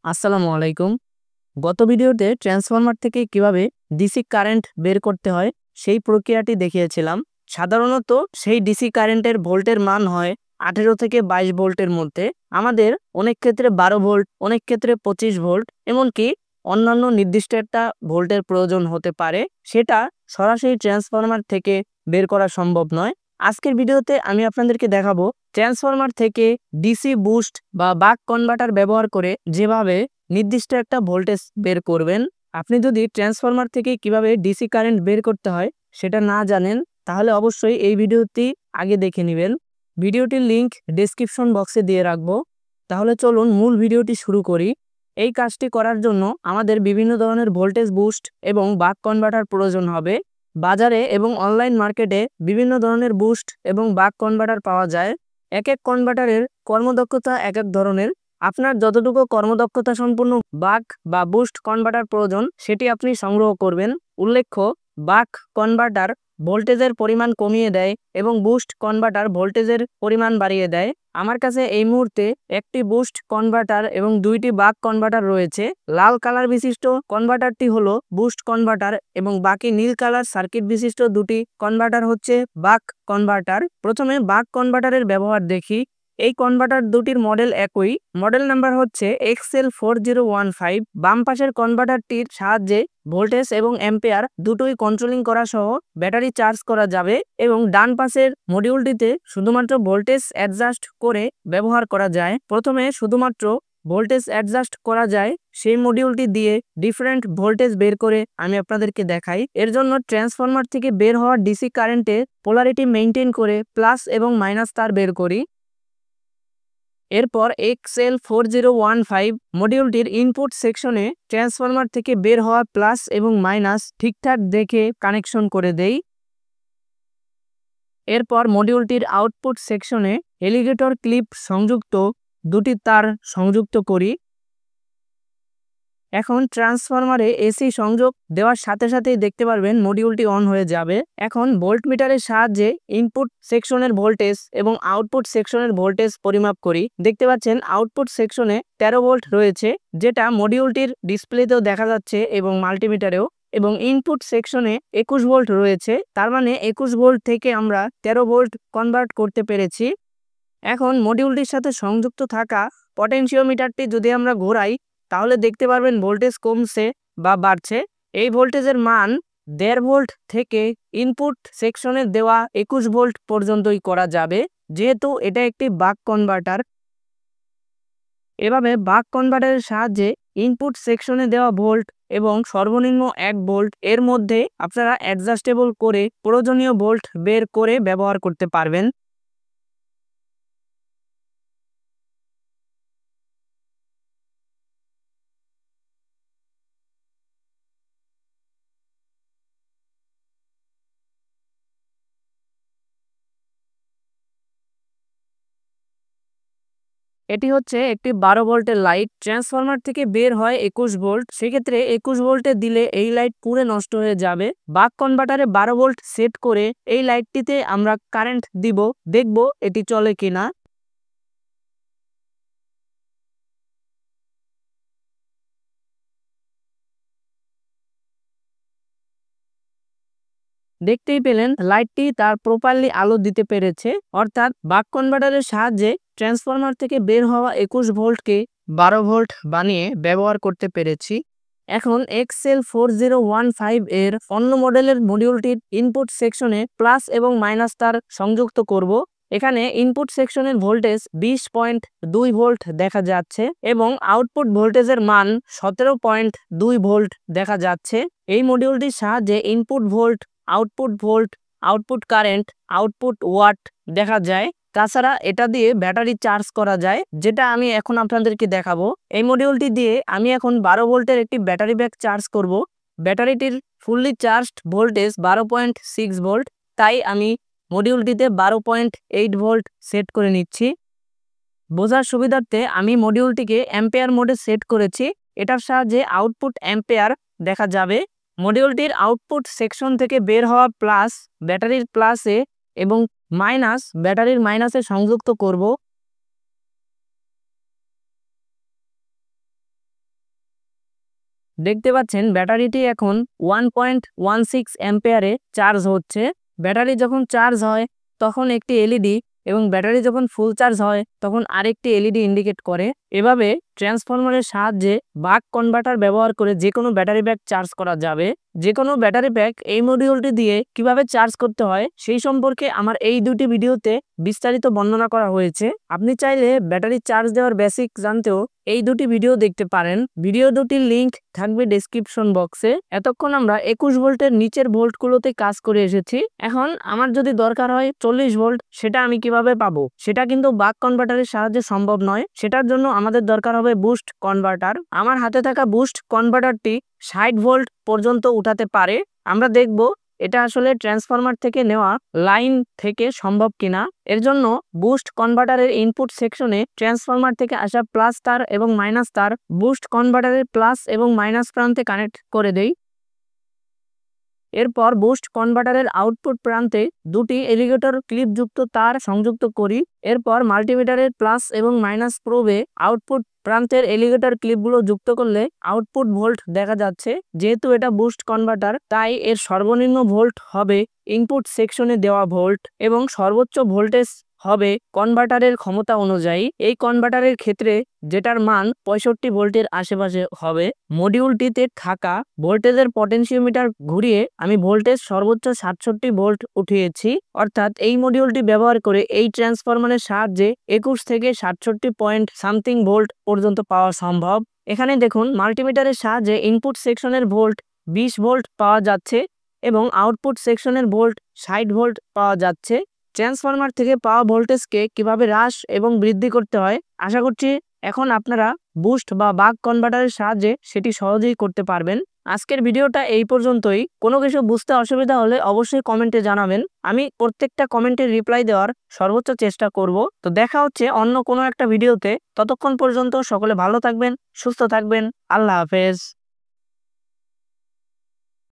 আসসালামু আলাইকুম। গত ভিডিওতে ট্রান্সফরমার থেকে কিভাবে ডিসি কারেন্ট বের করতে হয় সেই প্রক্রিয়াটি দেখিয়েছিলাম। সাধারণত সেই ডিসি কারেন্টের ভোল্টের মান হয় 18 থেকে 22 ভোল্টের মধ্যে। আমাদের অনেক ক্ষেত্রে 12 ভোল্ট, অনেক ক্ষেত্রে 25 ভোল্ট, এমনকি অন্যান্য নির্দিষ্ট একটা ভোল্টের প্রয়োজন হতে পারে। সেটা সরাসরি ট্রান্সফরমার থেকে বের করা সম্ভব নয়। আজকের ভিডিওতে আমি আপনাদেরকে দেখাবো ট্রান্সফরমার থেকে ডিসি বুস্ট বা বাক কনভার্টার ব্যবহার করে যেভাবে নির্দিষ্ট একটা ভোল্টেজ বের করবেন। আপনি যদি ট্রান্সফরমার থেকে কিভাবে ডিসি কারেন্ট বের করতে হয় সেটা না জানেন, তাহলে অবশ্যই এই ভিডিওটি আগে দেখে নেবেন। ভিডিওটির লিংক ডেসক্রিপশন বক্সে দিয়ে রাখবো। তাহলে চলুন মূল ভিডিওটি শুরু করি। এই কাজটি করার জন্য আমাদের বিভিন্ন ধরনের ভোল্টেজ বুস্ট এবং বাক কনভার্টার প্রয়োজন হবে। বাজারে এবং অনলাইন মার্কেটে বিভিন্ন ধরনের বুস্ট এবং বাক কনভার্টার পাওয়া যায়। এক এক কনভার্টারের কর্মদক্ষতা এক এক ধরনের। আপনার যতটুকু কর্মদক্ষতা সম্পন্ন বাক বা বুস্ট কনভার্টার প্রয়োজন সেটি আপনি সংগ্রহ করবেন। উল্লেখ্য, বাক কনভার্টার ভোল্টেজের পরিমাণ কমিয়ে দেয় এবং বুস্ট কনভার্টার ভোল্টেজের পরিমাণ বাড়িয়ে দেয়। আমার কাছে এই মুহূর্তে একটি বুস্ট কনভার্টার এবং দুইটি বাক কনভার্টার রয়েছে। লাল কালার বিশিষ্ট কনভার্টারটি হলো বুস্ট কনভার্টার এবং বাকি নীল কালার সার্কিট বিশিষ্ট দুটি কনভার্টার হচ্ছে বাক কনভার্টার। প্রথমে বাক কনভার্টারের ব্যবহার দেখি। এই কনভার্টার দুটির মডেল একই। মডেল নাম্বার হচ্ছে XL4015। বাম পাশের কনভার্টারটির সাহায্যে ভোল্টেজ এবং অ্যাম্পিয়ার দুটোই কন্ট্রোলিং করা সহ ব্যাটারি চার্জ করা যাবে এবং ডান পাশের মডিউলটিতে শুধুমাত্র ভোল্টেজ অ্যাডজাস্ট করে ব্যবহার করা যায়। প্রথমে শুধুমাত্র ভোল্টেজ অ্যাডজাস্ট করা যায় সেই মডিউলটি দিয়ে ডিফারেন্ট ভোল্টেজ বের করে আমি আপনাদেরকে দেখাই। এর জন্য ট্রান্সফরমার থেকে বের হওয়া ডিসি কারেন্টের পোলারিটি মেনটেন করে প্লাস এবং মাইনাস তার বের করি। এরপর XL4015 মডিউলটির ইনপুট সেকশনে ট্রান্সফরমার থেকে বের হওয়া প্লাস এবং মাইনাস ঠিকঠাক দেখে কানেকশন করে দেই। এরপর মডিউলটির আউটপুট সেকশনে এলিগেটর ক্লিপ সংযুক্ত দুটি তার সংযুক্ত করি। এখন ট্রান্সফরমারে এসি সংযোগ দেওয়ার সাথে সাথেই দেখতে পারবেন মডিউলটি অন হয়ে যাবে। এখন ভোল্টমিটারের সাহায্যে ইনপুট সেকশনের ভোল্টেজ এবং আউটপুট সেকশনের ভোল্টেজ পরিমাপ করি। দেখতে পাচ্ছেন আউটপুট সেকশনে 13 ভোল্ট রয়েছে, যেটা মডিউলটির ডিসপ্লেতেও দেখা যাচ্ছে এবং মাল্টিমিটারেও, এবং ইনপুট সেকশনে 21 ভোল্ট রয়েছে। তার মানে 21 ভোল্ট থেকে আমরা 13 ভোল্ট কনভার্ট করতে পেরেছি। এখন মডিউলটির সাথে সংযুক্ত থাকা পটেনশিওমিটারটি যদি আমরা ঘোরাই তাহলে দেখতে পারবেন ভোল্টেজ কমছে বা বাড়ছে। এই ভোল্টেজের মান 1.5 ভোল্ট থেকে ইনপুট সেকশনে দেওয়া 21 ভোল্ট পর্যন্তই করা যাবে, যেহেতু এটা একটি বাক কনভার্টার। এভাবে বাক কনভার্টারের সাহায্যে ইনপুট সেকশনে দেওয়া ভোল্ট এবং সর্বনিম্ন 1 ভোল্ট এর মধ্যে আপনারা অ্যাডজাস্টেবল করে প্রয়োজনীয় ভোল্ট বের করে ব্যবহার করতে পারবেন। এটি হচ্ছে একটি 12 ভোল্টের লাইট। ট্রান্সফরমার থেকে বের হয় 21 ভোল্ট। সেক্ষেত্রে 21 ভোল্টে দিলে এই লাইট পুরো নষ্ট হয়ে যাবে। বাক কনভার্টারে 12 ভোল্ট সেট করে এই লাইটটিতে আমরা কারেন্ট দিব, দেখব এটি চলে কিনা। দেখতেই পেলেন লাইটটি তার প্রপারলি আলো দিতে পেরেছে, অর্থাৎ বাক কনভার্টারের সাহায্যে ট্রান্সফরমার থেকে বের হওয়া 21 ভোল্টকে 12 ভোল্ট বানিয়ে ব্যবহার করতে পেরেছি। এখন XL4015 এর অন্য মডেলের মডিউলটির ইনপুট সেকশনে প্লাস এবং মাইনাস তার সংযুক্ত করব। এখানে ইনপুট সেকশনের ভোল্টেজ 20.2 ভোল্ট দেখা যাচ্ছে এবং আউটপুট ভোল্টেজের মান 17.2 ভোল্ট দেখা যাচ্ছে। এই মডিউলটির সাহায্যে input volt, output current, output watt দেখা যায়। তাছাড়া এটা দিয়ে ব্যাটারি চার্জ করা যায়, যেটা আমি এখন আপনাদেরকে দেখাবো। এই মডিউলটি দিয়ে আমি এখন 12 ভোল্টের একটি ব্যাটারি ব্যাক চার্জ করব। ব্যাটারিটির ফুললি চার্জড ভোল্টেজ 12.6 ভোল্ট, তাই আমি মডিউলটিতে 12.8 ভোল্ট সেট করে নিচ্ছি। বোঝার সুবিধার্থে আমি মডিউলটিকে অ্যাম্পিয়ার মোডে সেট করেছি। এটার সাহায্যে আউটপুট অ্যাম্পিয়ার দেখা যাবে। মডিউলটির আউটপুট সেকশন থেকে বের হওয়া প্লাস ব্যাটারির প্লাসে এবং মাইনাস ব্যাটারির মাইনাসে সংযুক্ত করব। দেখতে পাচ্ছেন ব্যাটারিটি এখন 1.16 অ্যাম্পিয়ারে চার্জ হচ্ছে। ব্যাটারি যখন চার্জ হয় তখন একটি এলইডি এবং ব্যাটারি যখন ফুল চার্জ হয় তখন আরেকটি এলইডি ইন্ডিকেট করে। এভাবে ট্রান্সফরমারের সাহায্যে বাক কনভার্টার ব্যবহার করে যে কোনো ব্যাটারি ব্যাগ চার্জ করা যাবে। যে কোনো ব্যাটারি ব্যাগ এই মডিউলটি দিয়ে কিভাবে চার্জ করতে হয় সেই সম্পর্কে আমার এই দুটি ভিডিওতে বিস্তারিত বর্ণনা করা হয়েছে। আপনি চাইলে ব্যাটারি চার্জ দেওয়ার বেসিক জানতেও এই দুটি ভিডিও দেখতে পারেন। ভিডিও দুটির লিংক থাকবে ডেসক্রিপশন বক্সে। এতক্ষণ আমরা 21 ভোল্টের নিচের ভোল্টগুলোতে কাজ করে এসেছি। এখন আমার যদি দরকার হয় 40 ভোল্ট, সেটা আমি কিভাবে পাবো? সেটা কিন্তু বাক কনভার্টারের সাহায্যে সম্ভব নয়। সেটার জন্য আমাদের দরকার হবে বুস্ট কনভার্টার। আমার হাতে থাকা বুস্ট কনভার্টারটি 60 ভোল্ট পর্যন্ত উঠাতে পারে। আমরা দেখব এটা আসলে ট্রান্সফরমার থেকে নেওয়া লাইন থেকে সম্ভব কিনা। এর জন্য বুস্ট কনভার্টারের ইনপুট সেকশনে ট্রান্সফরমার থেকে আসা প্লাস তার এবং মাইনাস তার বুস্ট কনভার্টারের প্লাস এবং মাইনাস প্রান্তে কানেক্ট করে দেই। এরপর বুস্ট কনভার্টারের আউটপুট প্রান্তে দুটি এলিগেটর ক্লিপযুক্ত তার সংযুক্ত করি। এরপর মাল্টিমিটারের প্লাস এবং মাইনাস প্রোবে আউটপুট প্রান্তের এলিগেটর ক্লিপগুলো যুক্ত করলে আউটপুট ভোল্ট দেখা যাচ্ছে। যেহেতু এটা বুস্ট কনভার্টার তাই এর সর্বনিম্ন ভোল্ট হবে ইনপুট সেকশনে দেওয়া ভোল্ট এবং সর্বোচ্চ ভোল্টেজ হবে কনভার্টারের ক্ষমতা অনুযায়ী। এই কনভার্টারের ক্ষেত্রে যেটার মান 65 ভোল্টের আশেপাশে হবে। মডিউলটিতে থাকা ভোল্টেজের পটেনশিওমিটার ঘুরিয়ে আমি ভোল্টেজ সর্বোচ্চ 67 ভোল্ট উঠিয়েছি। অর্থাৎ এই মডিউলটি ব্যবহার করে এই ট্রান্সফরমারের সাহায্যে 21 থেকে 67 পয়েন্ট সামথিং ভোল্ট পর্যন্ত পাওয়া সম্ভব। এখানে দেখুন মাল্টিমিটারের সাহায্যে ইনপুট সেকশনের ভোল্ট 20 ভোল্ট পাওয়া যাচ্ছে এবং আউটপুট সেকশনের ভোল্ট 60 ভোল্ট পাওয়া যাচ্ছে। ট্রান্সফরমার থেকে পাওয়া ভোল্টেজকে কিভাবে হ্রাস এবং বৃদ্ধি করতে হয় আশা করছি এখন আপনারা বুস্ট বা বাক কনভার্টারের সাহায্যে সেটি সহজেই করতে পারবেন। আজকের ভিডিওটা এই পর্যন্তই। কোনো কিছু বুঝতে অসুবিধা হলে অবশ্যই কমেন্টে জানাবেন। আমি প্রত্যেকটা কমেন্টের রিপ্লাই দেওয়ার সর্বোচ্চ চেষ্টা করব। তো দেখা হচ্ছে অন্য কোনো একটা ভিডিওতে। ততক্ষণ পর্যন্ত সকলে ভালো থাকবেন, সুস্থ থাকবেন। আল্লাহ হাফেজ।